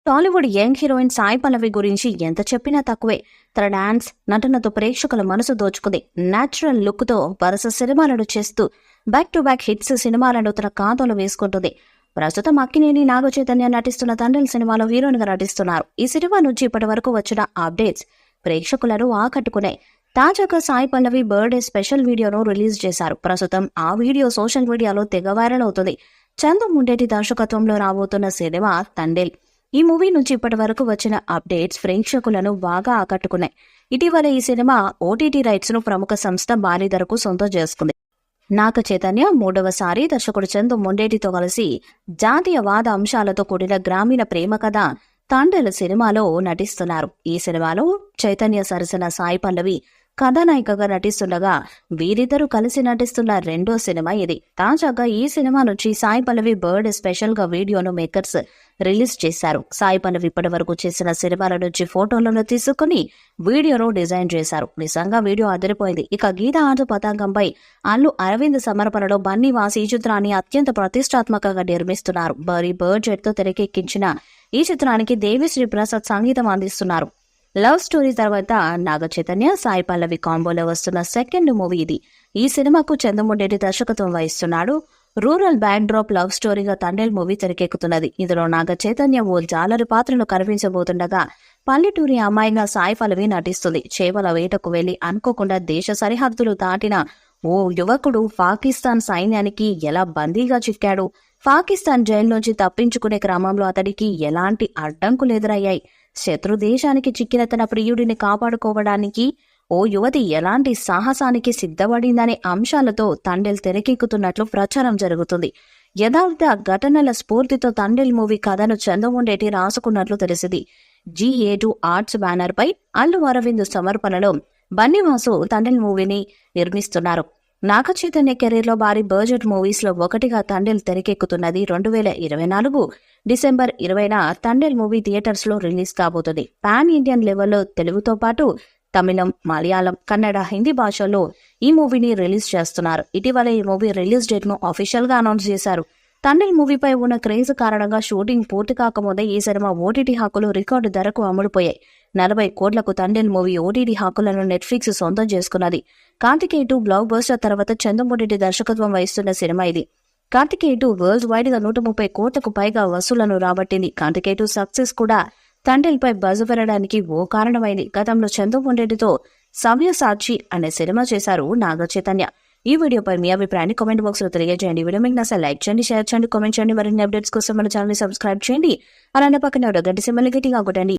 Tollywood young heroine Sai Pallavi గురించి ఎంత చెప్పినా తక్కువే. తన డాన్స్, నటనతో ప్రేక్షకుల మనసు దోచుకుంది. న్యాచురల్ లుక్ తో వరుస సినిమాలను చేస్తూ బ్యాక్ టు బ్యాక్ హిట్స్ సినిమాలను తన ఖాతాలో వేసుకుంటుంది. ప్రస్తుతం అక్కినేని నాగ చైతన్య నటిస్తున్న తండ్రి సినిమాలో హీరోయిన్ గా నటిస్తున్నారు. ఈ సినిమా నుంచి ఇప్పటి వరకు వచ్చిన అప్డేట్స్ ప్రేక్షకులను ఆకట్టుకున్నాయి. తాజాగా సాయి పల్లవి బర్త్డే స్పెషల్ వీడియోను రిలీజ్ చేశారు. ప్రస్తుతం ఆ వీడియో సోషల్ మీడియాలో తెగ వైరల్ అవుతుంది. చందు ముండేటి దర్శకత్వంలో రాబోతున్న సినిమా తండేల్. ఈ మూవీ నుంచి ఇప్పటి వరకు వచ్చిన అప్డేట్స్ ప్రేక్షకులను బాగా ఆకట్టుకున్నాయి. ఇటీవల ఈ సినిమా ఓటీటీ రైట్స్ ను ప్రముఖ సంస్థ భారీ ధరకు సొంతం చేసుకుంది. నాగ చైతన్య మూడవసారి దర్శకుడు చందు మొండేటితో కలిసి జాతీయవాద అంశాలతో కూడిన గ్రామీణ ప్రేమ కథ తండేల్ సినిమాలో నటిస్తున్నారు. ఈ సినిమాలో చైతన్య సరసన సాయి పల్లవి కథానాయికగా నటిస్తుండగా వీరిద్దరూ కలిసి నటిస్తున్న రెండో సినిమా ఇది. తాజాగా ఈ సినిమా నుంచి సాయి పల్లవి బర్త్డే స్పెషల్ గా వీడియోను మేకర్స్ రిలీజ్ చేశారు. సాయి పల్లవి ఇప్పటి వరకు చేసిన సినిమాల నుంచి ఫోటోలను తీసుకుని వీడియోను డిజైన్ చేశారు. నిజంగా వీడియో అదిరిపోయింది. ఇక గీత ఆట పతాకంపై అల్లు అరవింద్ సమర్పణలో బన్నీవాస్ ఈ చిత్రాన్ని అత్యంత ప్రతిష్టాత్మకంగా నిర్మిస్తున్నారు. భారీ బడ్జెట్ తో తెరకెక్కించిన ఈ చిత్రానికి దేవిశ్రీ ప్రసాద్ సంగీతం అందిస్తున్నారు. లవ్ స్టోరీ తర్వాత నాగ చైతన్య సాయి పల్లవి కాంబోలో వస్తున్న సెకండ్ మూవీ ఇది. ఈ సినిమాకు చంద్రముండేటి దర్శకత్వం వహిస్తున్నాడు. రూరల్ బ్యాక్ డ్రాప్ లవ్ స్టోరీగా తండేల్ మూవీ తెరకెక్కుతున్నది. ఇందులో నాగ చైతన్య ఓ జాలరి పాత్రను కనిపించబోతుండగా పల్లెటూరి అమ్మాయిగా సాయి పల్లవి నటిస్తుంది. చేపల వేటకు వెళ్లి అనుకోకుండా దేశ సరిహద్దులు దాటిన ఓ యువకుడు పాకిస్తాన్ సైన్యానికి ఎలా బందీగా చిక్కాడు, పాకిస్తాన్ జైలు నుంచి తప్పించుకునే క్రమంలో అతడికి ఎలాంటి అడ్డంకులు ఎదురయ్యాయి, శత్రు దేశానికి చిక్కిన తన ప్రియుడిని కాపాడుకోవడానికి ఓ యువతి ఎలాంటి సాహసానికి సిద్ధపడిందనే అంశాలతో తండేల్ తెరకెక్కుతున్నట్లు ప్రచారం జరుగుతుంది. యథార్థ ఘటనల స్ఫూర్తితో తండేల్ మూవీ కథను చంద్రముండేటి రాసుకున్నట్లు తెలిసింది. G-A2 ఆర్ట్స్ బ్యానర్ పై అల్లు అరవింద్ సమర్పణలో బన్నీవాసు తండేల్ మూవీని నిర్మిస్తున్నారు. నాగ చైతన్య కెరీర్ లో భారీ బడ్జెట్ మూవీస్ లో ఒకటిగా తండేల్ తెరకెక్కుతున్నది. 2024 డిసెంబర్ 20న తండేల్ మూవీ థియేటర్స్ లో రిలీజ్ కాబోతుంది. పాన్ ఇండియన్ లెవెల్లో తెలుగుతో పాటు తమిళం, మలయాళం, కన్నడ, హిందీ భాషల్లో ఈ మూవీని రిలీజ్ చేస్తున్నారు. ఇటీవల ఈ మూవీ రిలీజ్ డేట్ ను అఫీషియల్ గా అనౌన్స్ చేశారు. తండేల్ మూవీపై ఉన్న క్రేజ్ కారణంగా షూటింగ్ పూర్తి కాకముందే ఈ సినిమా ఓటీటీ హక్కులు రికార్డు ధరకు అమ్ముడుపోయాయి. 40 కోట్లకు తండేల్ మూవీ ఓటీటీ హక్కులను నెట్ఫ్లిక్స్ సొంతం చేసుకున్నది. కార్తికేయ 2 బ్లాక్ బస్టర్ తర్వాత చంద్రముండేటి దర్శకత్వం వహిస్తున్న సినిమా ఇది. కార్తికేయ 2 వరల్డ్ వైడ్ గా 130 కోట్లకు పైగా వసూళ్లను రాబట్టింది. కార్తికేయ 2 సక్సెస్ కూడా తండేల్ పై బజ్ పెరగడానికి ఓ కారణమైంది. గతంలో చంద్రముండేటితో సవ్యసాచి అనే సినిమా చేశారు నాగ చైతన్య. ఈ వీడియోపై మీ అభిప్రాయాన్ని కామెంట్ బాక్స్ లో తెలియజేయండి. వీడియో మీకు నచ్చితే లైక్ చేయండి, షేర్ చేయండి, కామెంట్ చేయండి. మరిన్ని అప్డేట్స్ కోసం మన ఛానల్ ని సబ్స్క్రైబ్ చేయండి. అలానే పక్కన గంట సింబల్ గట్టిగా కొట్టండి.